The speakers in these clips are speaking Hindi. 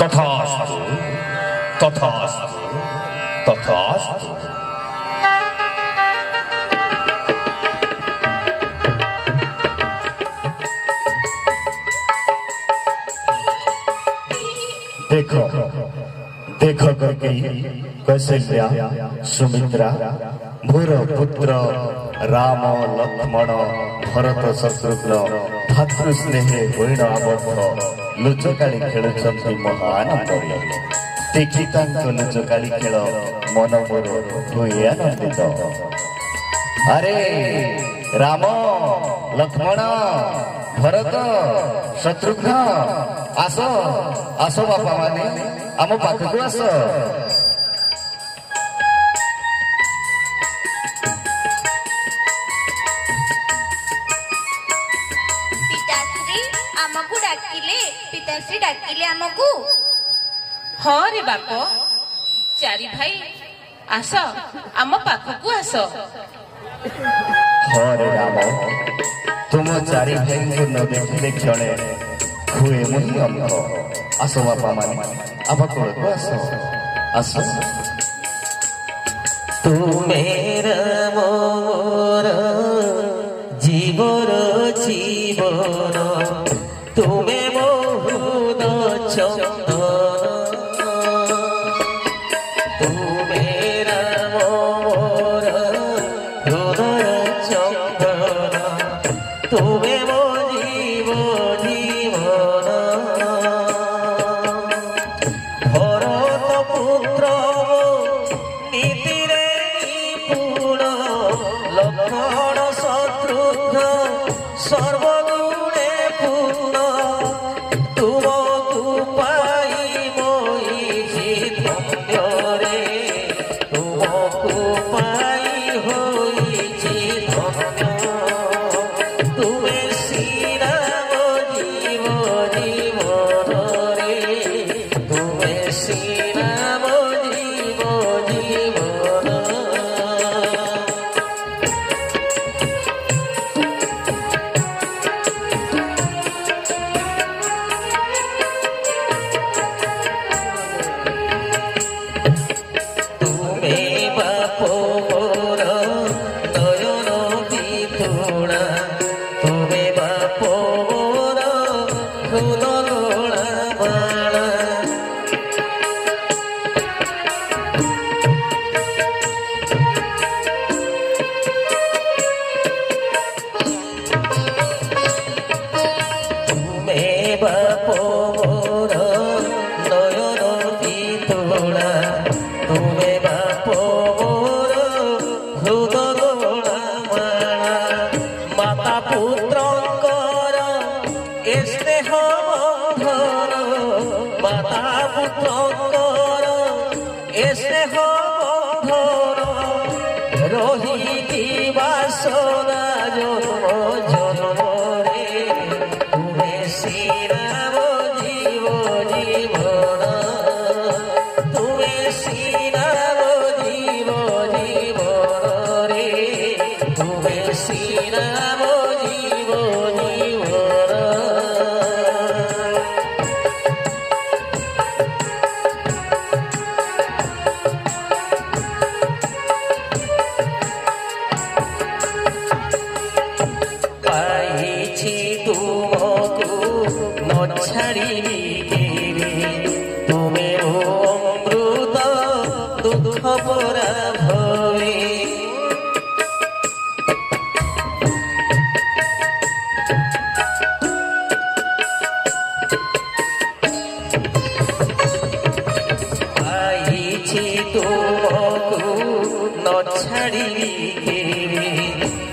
तथास्तु तथास्तु तथास्तु। देखो देखो करके कौशल्या सुमित्रा भूर पुत्र राम लक्ष्मण भरत शत्रुघ्न भातृ स्नेहे होइण आबद्ध लुचकाली खेलुछन्ति महानंदरे। देखि तांको लुचकाली खेल मन मोर हुए आनंदित। अरे राम लक्ष्मण भरत शत्रुघ्न आस आस बापा माने आम पाखकु आस। पिताश्री आमको डाकिले पिताश्री डाकिले आमको। हाँ रे बाप चारि भाई आस आम पाखकु आस। हाँ रे राम तुम चारि भाई को न देखिले क्षणे हुए मुहि अंक। आस बापा माने आम कोलको आस आस। तुमेर मोर जीवर जीवन तुमे बहुत चंदन। तुमेर मोर हृदय चंदन तुमे मो जीव जीवन। भरत पुत्र नीतिरे निपुण लक्ष्मण शत्रुघ्न सर्वगुणे पूर्ण। तुमको पाई मोइछि धन्य रे तुमको पाई होइछि धन्य। तुमे श्रीराम जीव जीवन रे तुमे श्रीराम जीव जीवन। तुमे बाप मोर नयन बिधुणा तुमे बाप मोर फूल लोड़ा माला। तुमे बाप मोर नयन बिधुणा तुमे बाप मोर हृदय लोड़ा माला। माता पुत्रंकर ए स्नेह बंधन माता पुत्रंकर ए स्नेह बंधन रहिथिबा सदा जन्म जन्म रे तुमे श्रीराम जीव जीवन। तुमे श्रीराम जीव जीवन रे तुमे श्रीराम जीव जीवन। पाइछि तुमको न छाड़िबि केबे तुमे अमृत दुख परा भवे। पाइछि तुमको न छाड़िबि केबे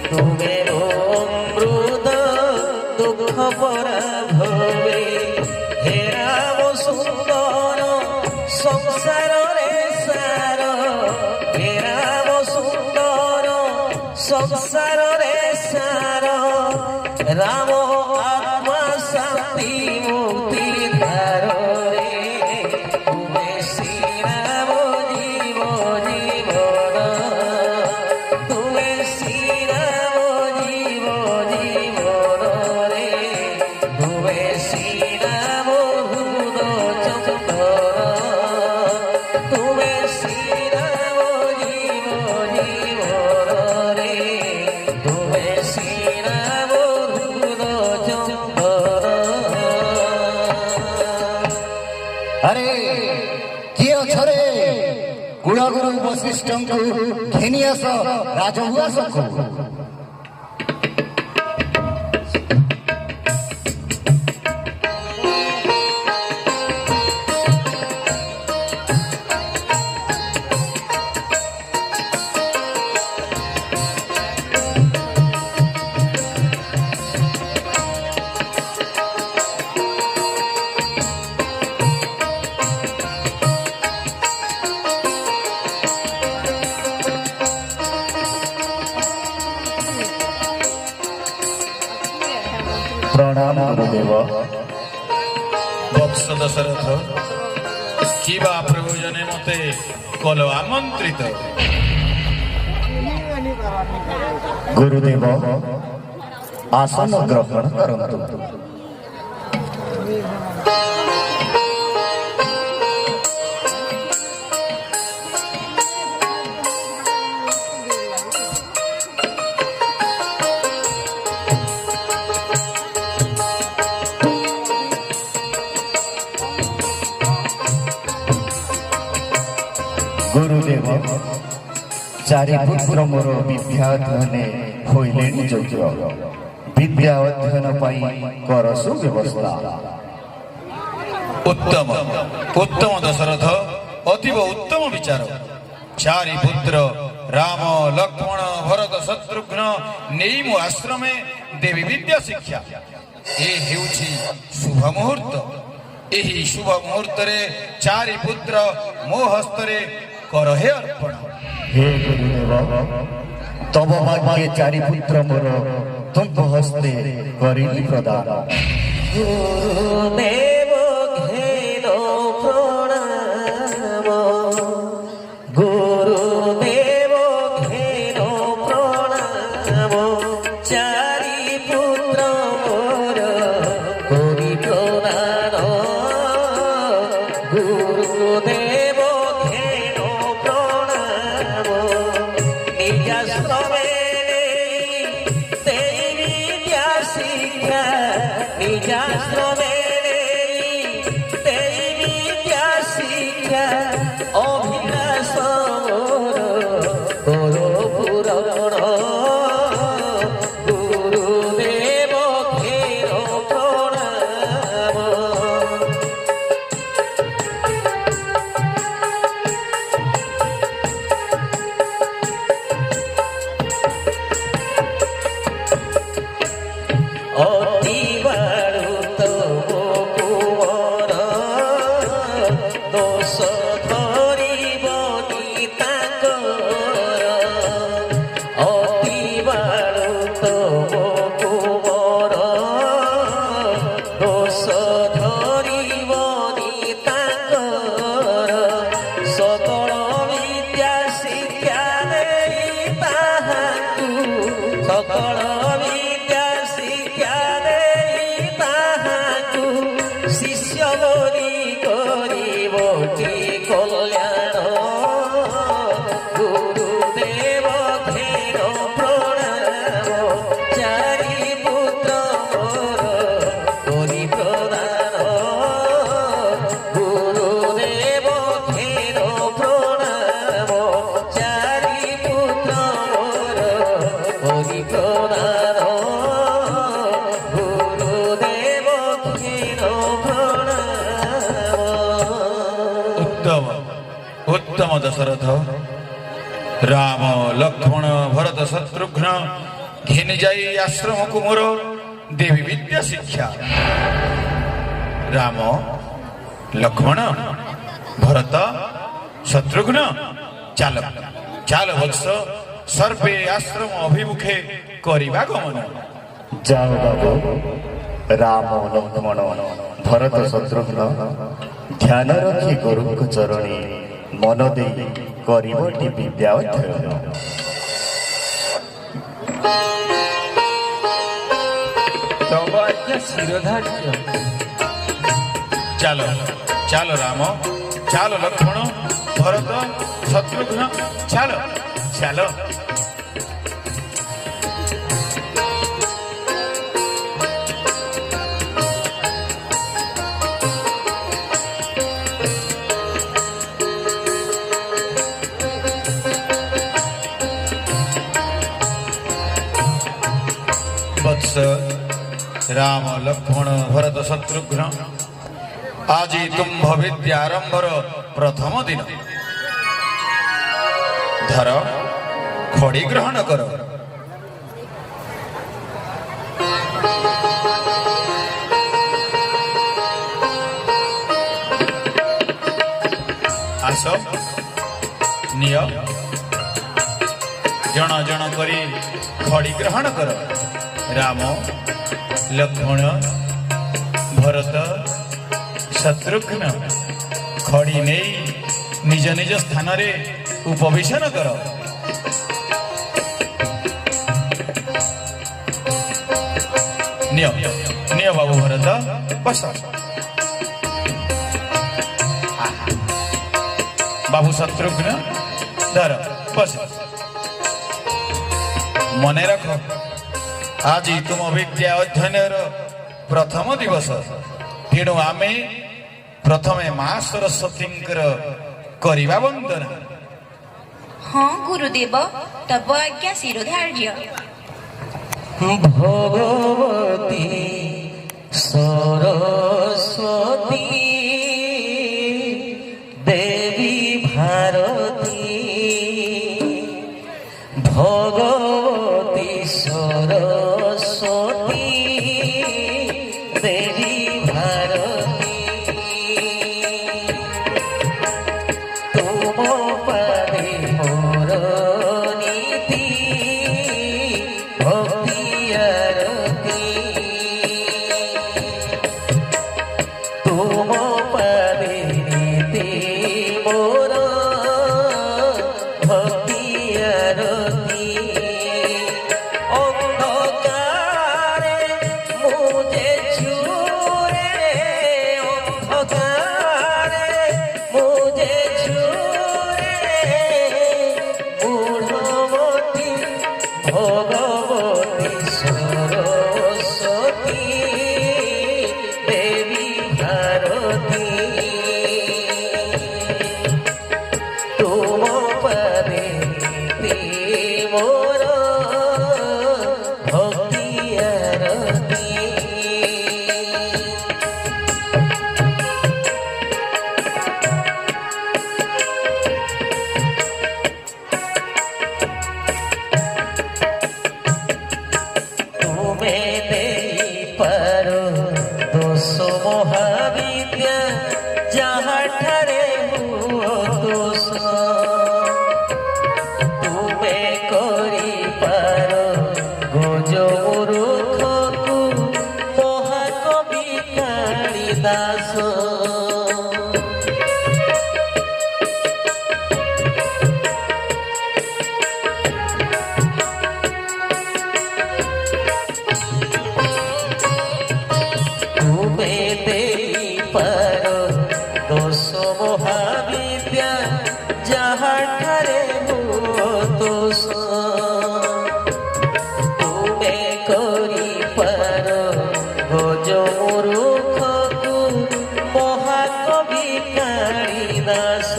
तुमे अमृत दुख परा भवे। हे राम सुंदर संसार रे सार हे राम सुंदर संसार रे सार राम आत्मा शांति मुक्ति धार रे तुमे श्रीराम जीव जीवन। तुमे श्रीराम जीव जीवन रे तुमे श्रीराम हृदय चंदन। अरे किए अछरे कुलगुरु वशिष्ठଙ୍କୁ ଘେନି ଆସ ରାଜଉଆସକୁ। प्रणाम गुरुदेव। वत्स दशरथ किबा प्रयोजने मते कल आमंत्रित। गुरुदेव आसन ग्रहण करन्तु। गुरुदेव चारि पुत्र मोर विद्या अध्ययने होइलेनि योग्य। विद्या अध्ययन पाई कर सुव्यवस्था। उत्तम उत्तम दशरथ अतीव उत्तम विचार। चारि पुत्र राम लक्ष्मण भरत शत्रुघ्न नेई मो आश्रमे देवी विद्या शिक्षा। ए हेउछि शुभ मुहूर्त। एही शुभ मुहूर्त रे चारि पुत्र मो हस्तरे करहे अर्पण। हे गुरुदेव तब भाग्ये चारि पुत्र मोर तुम हस्ते करिली प्रदान। गुरुदेव घेनो प्रणाम। गुरुदेव घेनो प्रणाम। चारि पुत्र मोर करि प्रदान। गुरुदेव घेनो प्रणाम। निजाश्रमे देवी विद्या शिक्षा। निजाश्रमे देवी विद्या शिक्षा। अभिलाष मोर करो पूरण। गुरुदेव घेनो प्रणाम। अति बारुत कुंवर दोष धरिबनि ताकर। अति बारुत कुंवर दोष धरिबनि ताकर। सकल विद्या शिक्षा देई ताहाकु। सकल विद्या शिक्षा देई ताहाकु। शिष्य बनि करिब कि कल्याण। गुरुदेव घेनो प्रणाम। चारि पुत्र मोर करि प्रदान। गुरुदेव घेनो प्रणाम। चारि पुत्र मोर करि प्रदान। गुरुदेव घेनो प्रणाम। उत्तम उत्तम दशरथ राम लक्ष्मण भरत शत्रुघ्न घेनि जाई आश्रम को मोर देवी विद्या शिक्षा। राम लक्ष्मण भरत शत्रुघ्न चाल चाल वत्स सर्वे आश्रम अभिमुखे करिबा गमन। जाओ बाबू राम लक्ष्मण भरत शत्रुघ्न ध्यान रखी गुरुଙ୍କ चरणी मन देई करिबटी विद्या अध्ययन। तब आज्ञा शिरोधार्य। चालो चालो राम चालो लक्ष्मण भरत शत्रुघ्न चालो चालो। राम लक्ष्मण भरत शत्रुघ्न आज तुम्भ विद्या आरंभर प्रथम दिन धर खड़ी ग्रहण कर आस निय जन जन करी खड़ी ग्रहण कर राम लक्ष्मण भरत शत्रुघ्न खड़ी नहीं निज निज स्थान रे उपवेशन कर निय बाबू भरत बस बाबू शत्रुघ्न धर बस मने रख आज तुम विद्या अध्ययन प्रथम दिवस तेणु आमे प्रथमे माँ सरस्वती करिबा वंदना। हाँ गुरुदेव तब आज्ञा शिरोधार्य। भगवती सरस्वती देवी भारती भगवती सरस्वती देवी भारती तुम पादे मोर नीति भक्ति आरती तुम पादे नीति मोर भक्ति आरती अंधकारे मुझे छुरे अंधकारे मुझे छुरे बुढ़वती भगवती सरस्वती देवी भारती तुम पादे मोर भक्ति आरती तुम्हें देई पारो दोष महाविद्या जहाँ ठारे हुओ दोष तुम्हें करी पारो गोज मूर्खकु महाकवि कालिदास तुम्हें देई पारो दोष महाविद्या जहाँ ठारे हुओ दोष तुम्हें करी पारो गोज मूर्खकु महाकवि कालिदास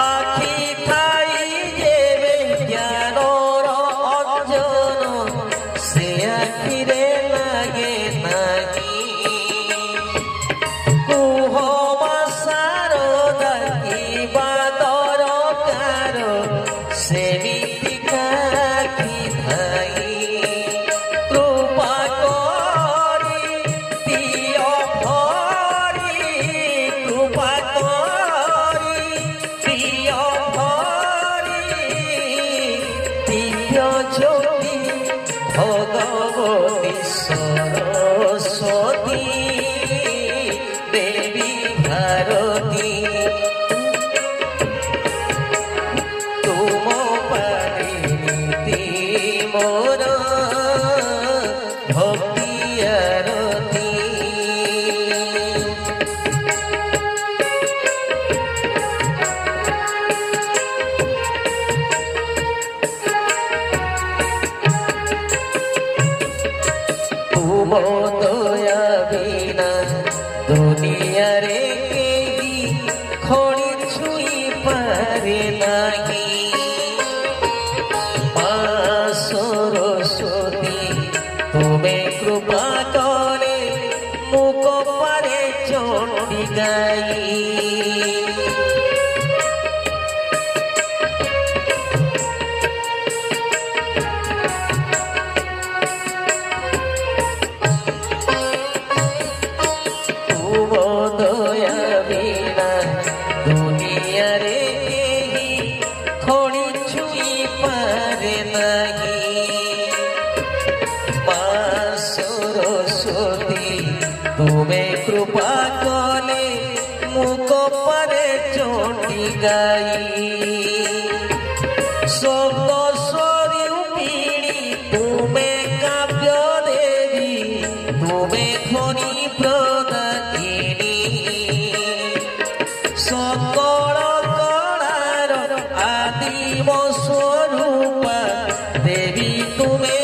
आखि थाई जेबे ज्ञानर अंजन से आखिरे लागे नाही कुह मासारो दाखिबा दरकार सेमिति काखि थाई कृपा करी दियो भरी कृपा करी दियो भरी दिव्य ज्योति भगवती सरस्वती देवी भारती तुम पादे नीति मोर भक्ति आरती तुम दया बिना दुनिया रे केही खड़ी छुई पारे नाही माँ सरस्वती ତୁମେ କୃପା କଲେ ମୁଁ କପାରେ ଚଣ୍ଡୀ ଗାଈ तुमे कृपा कले मुख परे चोटी गाई स्वरी पीड़ी तुमे काव्य देवी तुमे ध्वनि प्रदायिनी सकल कलार आदिम स्वरूपा देवी तुमे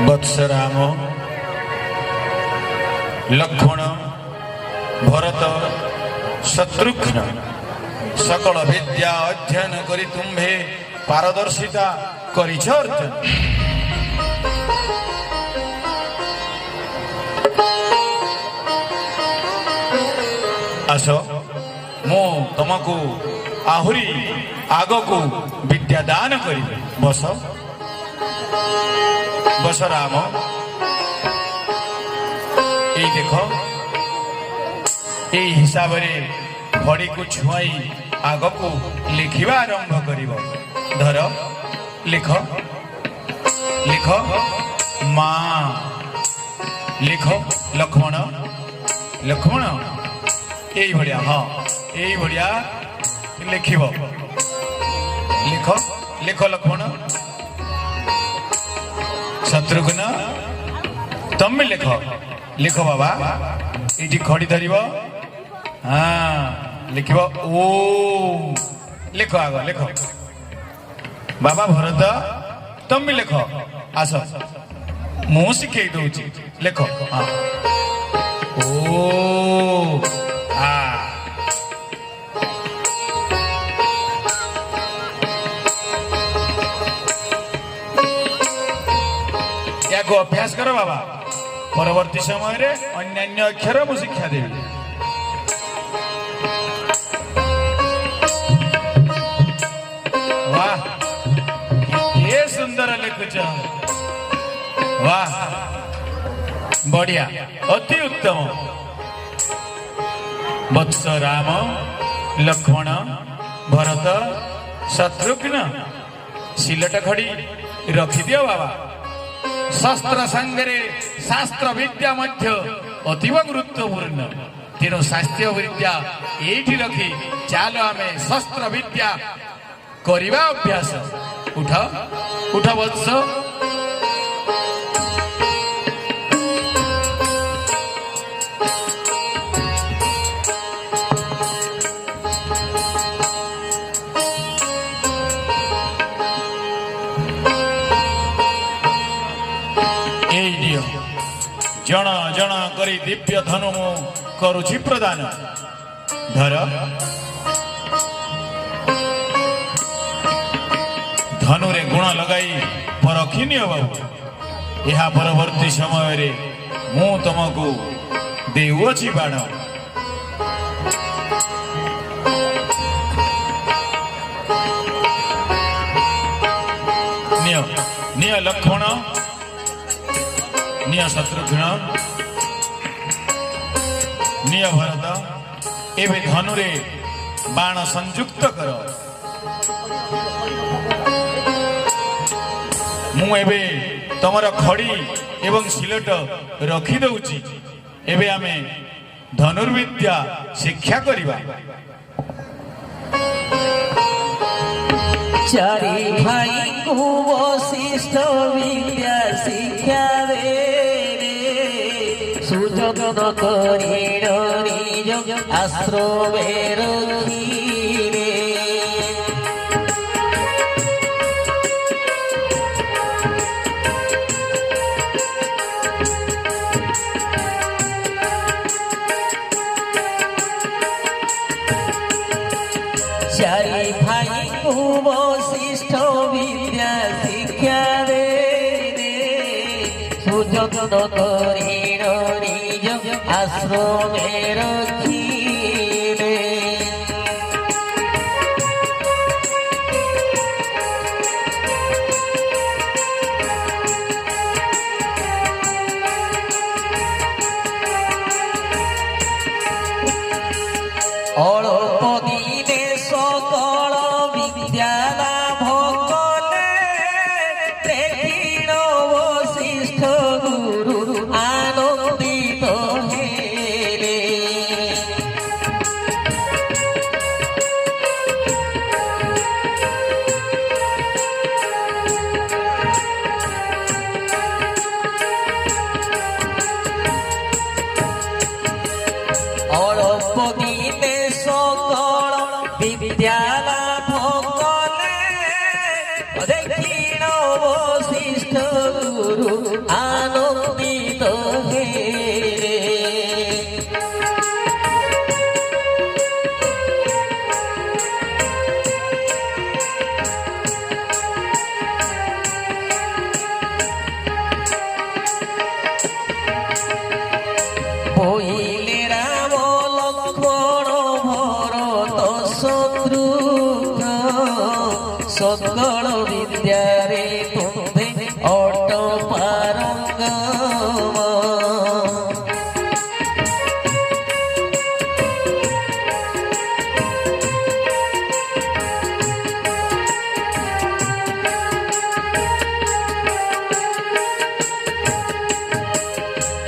वत्स राम लक्ष्मण भरत शत्रुघ्न सकल विद्या अध्ययन करी तुम्भे पारदर्शिता करिछ अर्जुन आस मु तुमको आहुरी आगको विद्या दान करी बस बस राम ये देख ये हिसाब रे घड़ी को छुआई आग को लिखा आरंभ कर धर लिख लिख माँ लिख लक्ष्मण लक्ष्मण यही भाया हाँ यही भाया लिख लिख लिख लक्ष्मण शत्रुघ्न तुम भी लिख लिख बाबा ये खड़ी धर हाँ लिख ओ लिख आग लिख बाबा भरत तुम भी लिख आस मु शिखे दूची लिख हाँ ओ को अभ्यास करो बाबा परवर्ती समय रे अन्यान्य अक्षर मु शिक्षा देवी वाह ये सुंदर लिखुच वाह बढ़िया अति उत्तम वत्स राम लक्ष्मण भरत शत्रुघ्न सिलट खड़ी रखी दियो बाबा शस्त्र संगे शास्त्र विद्या मध्य अतीव गुरुत्वपूर्ण तेणु शास्त्रीय विद्या ये रखी चल आम शस्त्र विद्या करवा अभ्यास उठ उठ वत्स जन जन करी दिव्य धनु मु करुछि प्रदान धर धनु रे गुण लगाई परखी नियो बाबू यह परवर्ती समय रे मु तुमको देउछि बाण निय निय लक्ष्मण निय शत्रुघ्न निय भरत एवं धनुरे बाण संयुक्त कर मु एबे तमर खड़ी एवं सिलट रखी दउची एबे आमे धनुर्विद्या शिक्षा करिबा। चारि भाई को वशिष्ठ विद्या शिक्षा रे सुजग न करिण निज आश्रमे रखिरे। चारि भाई को वशिष्ठ विद्या शिक्षा रे सुजग न करिण निज आश्रमे रखिरे। अल्प दिने सकल विद्या लाभ कले देखिण वशिष्ठ गुरु आनंदित हेले। अल्प दिने सकल विद्या लाभ कले देखिण वशिष्ठ गुरु आनंदित हेले। पहिले राम लक्ष्मण भरत शत्रुघ्न सकल विद्या रे तुम्हे अट पारंगम।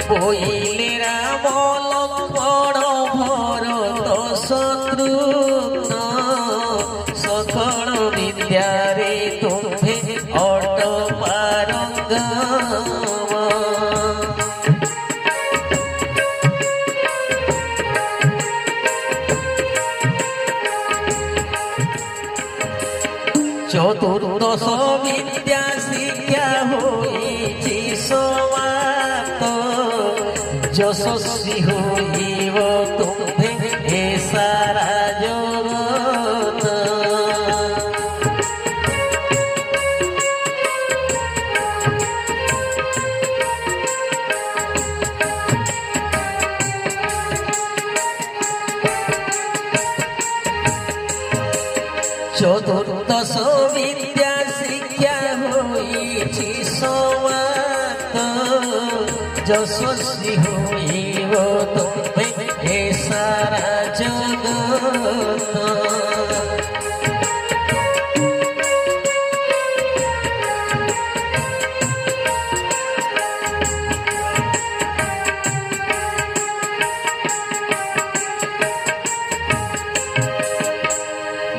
पहिले राम लक्ष्मण भरत शत्रुघ्न सकल विद्या रे तुम्हे अट पारंगम। चतुर्दश विद्या शिक्षा होइछि समाप्त यशस्वी होइब तुम्हे ए सारा जगत। चतुर्दश विद्या शिक्षा होइछि समाप्त यशस्वी होइब तुम्हे ए सारा जगत।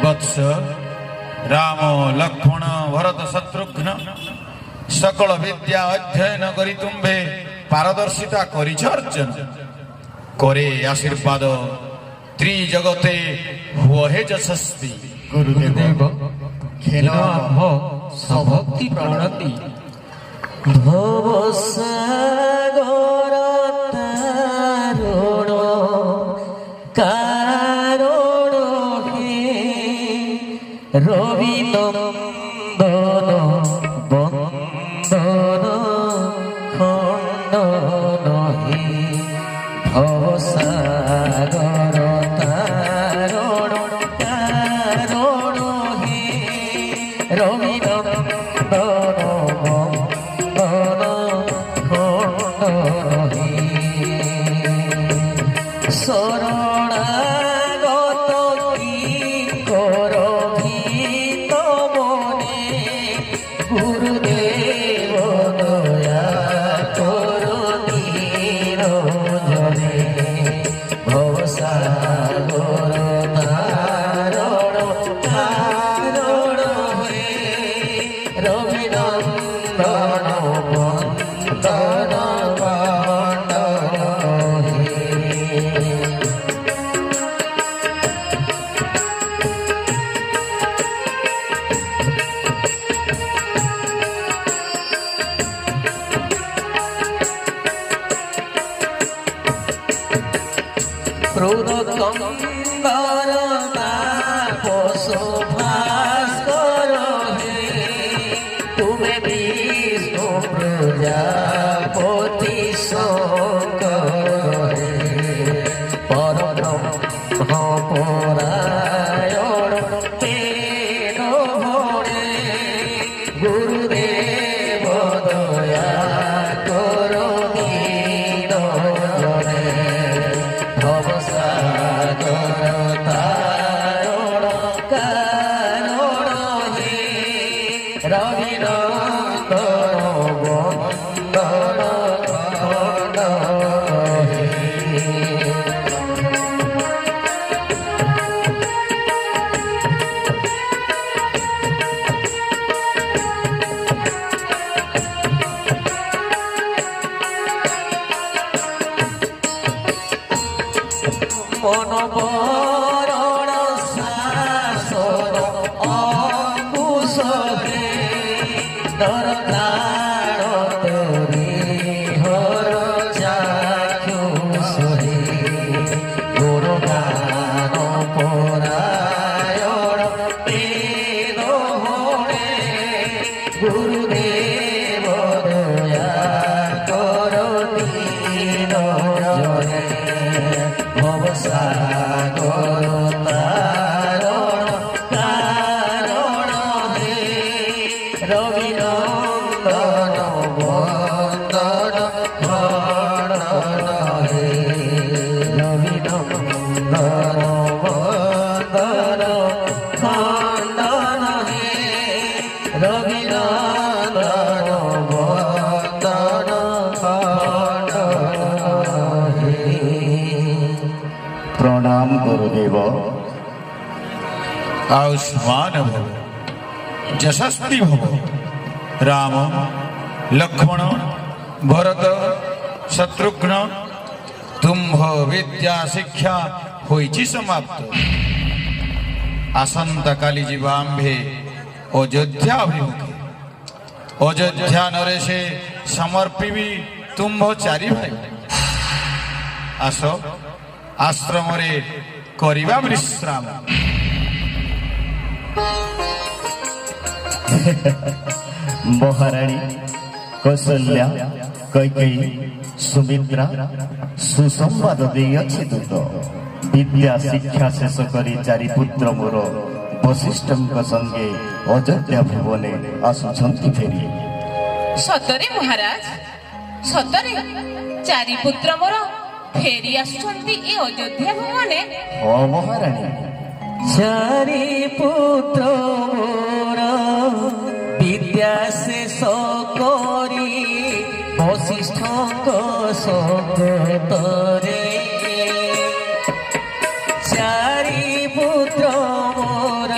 वत्स राम लक्ष्मण भरत शत्रुघ्न सकल विद्या अध्ययन करी तुम्भे पारदर्शिता करिछ अर्जन करे आशीर्वाद त्रिजगते हुओ हे यशस्वी। गुरुदेव खेल आरंभ सभक्ति प्रणति भवसागर तारुण कारण हे रवि नंदन बंदन खंडन हे भवसागर तारुण कारण हे रवि नंदन রবিনন্দন বন্দন বন্দন হে। ক্রোধকন্দর তাপস ভাস্কর হে, তুমি বিষ্ণু প্রজাপতি শঙ্কর হে। পরব্রহ্ম পরায়ণ তেন হরে, গুরুদেব দয়া করো দীন জনে। ভবসাগর তারণ কারণ হে, রবিনন্দন বন্দন বন্দন হে। মনোবরণ শাসন অঙ্কুশ হে, দরদার তরি হর চাক্ষুষ হে। গুণগান পরায়ণ তেন হরে, গুরুদেব দয়া করো দীন জনে। ভবসাগর তারণ কারণ হে, রবিনন্দন বন্দন বন্দন হে। রবিনন্দন বন্দন বন্দন হে, রবিনন্দন বন্দন বন্দন হে। প্রণাম গুরুদেব। आयुष्मान भव, यशस्वी भव। राम लक्ष्मण भरत शत्रुघ्न तुम्भ विद्या शिक्षा होइछि समाप्त। आसंता काली जीवांभे अयोध्या अभिमुखे। अयोध्या नरेशे समर्पिबी तुम्भ चारि भाई। आस आश्रम रे करिबा विश्राम। মহারানী কৌশল্যা কৈকেয়ী সুমিত্রা সুসম্বাদ ଦେଇଅଛି ଦୂତ। ବିଦ୍ୟା ଶିକ୍ଷା ଶେଷ କରି ଚାରି ପୁତ୍ର ମୋର ବଶିଷ୍ଠଙ୍କ ସଙ୍ଗେ ଅଯୋଧ୍ୟା ଭୁବନେ ଆସୁଛନ୍ତି ଫେରି। ସତରେ ମହାରାଜ, ସତରେ ଚାରି ପୁତ୍ର ମୋର ଫେରି ଆସୁଛନ୍ତି ଏ ଅଯୋଧ୍ୟା ଭୁବନେ। ହଁ ମହାରାଣୀ। চারি পুত্র মোর বিদ্যা শেষ করি, বশিষ্ঠଙ୍କ সঙ্গতরে। চারি পুত্র মোর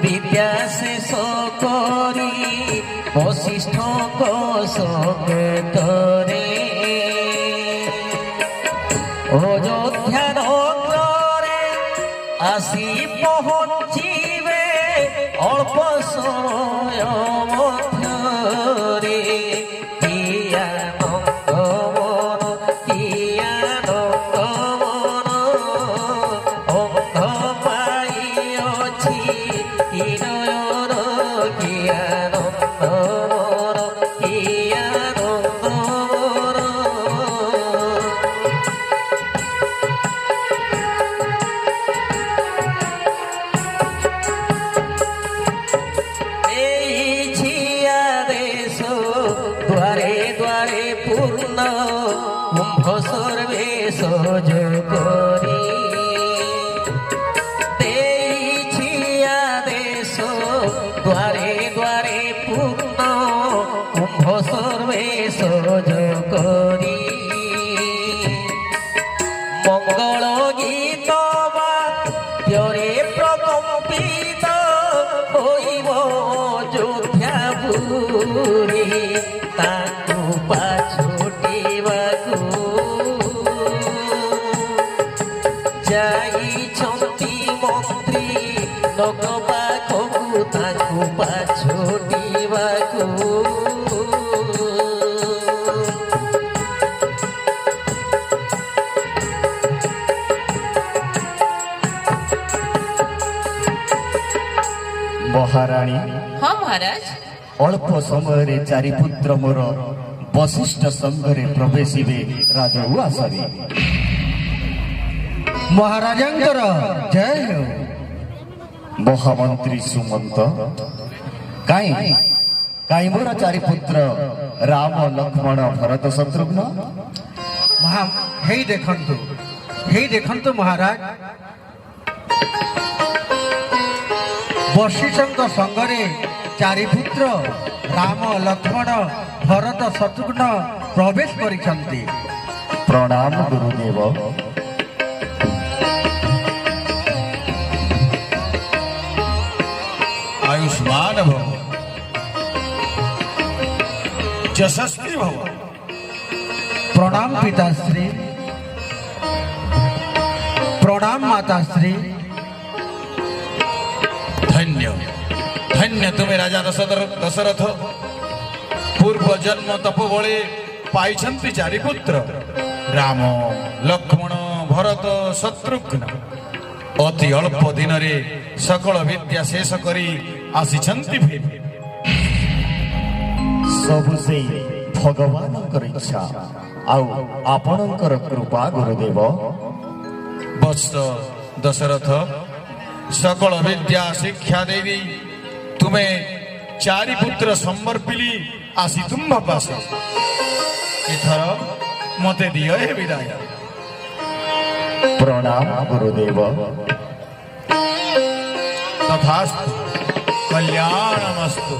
বিদ্যা শেষ করি, বশিষ্ঠଙ୍କ সঙ্গতরে। অযোধ্যা নগরে আসি পৌঁছিবে অল্প সময় মধ্যরে। কি আনন্দ মন, কি আনন্দ মন, অন্ধ পাইଅছি কি নয়ন। কি আনন্দ মন, কি আনন্দ মন। দ্বারে দ্বারে পূর্ণ কুম্ভ সর্বেশ করি। দেইছি আদেশ দ্বারে দ্বারে পূর্ণ কুম্ভ সর্বেশ করি। মঙ্গল গীত বাদ্যরে প্রকম্পিত হইব অযোধ্যা ବାବୁରେ ତାକୁ ପାଛୋଟିବାକୁ ଯାଇଛନ୍ତି ମନ୍ତ୍ରୀ ଲୋକ ପାଖକୁ ତାକୁ ପାଛୋଟିବାକୁ ମହାରାଣୀ ହଁ ମହାରାଜ ଅଳ୍ପ ସମୟରେ ଚାରି ପୁତ୍ର ମୋର ବଶିଷ୍ଠ ସଂଘରେ ପ୍ରବେଶିବେ ରାଜ ଉଆସରେ। ମହାରାଜାଙ୍କର ଜୟ ହେଉ। ମହାମନ୍ତ୍ରୀ ସୁମନ୍ତ କାହିଁ ମୋର ଚାରି ପୁତ୍ର ରାମ ଲକ୍ଷ୍ମଣ ଭରତ ଶତ୍ରୁଘ୍ନ ହେଇ ଦେଖନ୍ତୁ ମହାରାଜ, ବଶିଷ୍ଠଙ୍କ ସଙ୍ଗରେ ଚାରି ପୁତ୍ର ରାମ ଲକ୍ଷ୍ମଣ ଭରତ ଶତ୍ରୁଘ୍ନ ପ୍ରବେଶ କରିଛନ୍ତି। ପ୍ରଣାମ ଗୁରୁଦେବ। आयुष्मान भव, यशस्वी भव। प्रणाम पिताश्री, प्रणाम माताश्री। धन्य धन्य तुम्हें राजा दशरथ पूर्व जन्म तप बळे पाइछन्ति चारि पुत्र राम लक्ष्मण भरत शत्रुघ्न। अति अल्प दिन रे सकल विद्या शेष करी आसिछन्ति फेरि। सबु से भगवानଙ୍କର इच्छा आउ आपणଙ୍କର कृपा गुरुदेव। वत्स दशरथ सकल विद्या शिक्षा देवी तुम्हें चारि पुत्र समर्पिली आसी तुम्भ पास। एथर मते दियो हे विदाय। प्रणाम गुरुदेव। तथास्तु, कल्याणमस्तु।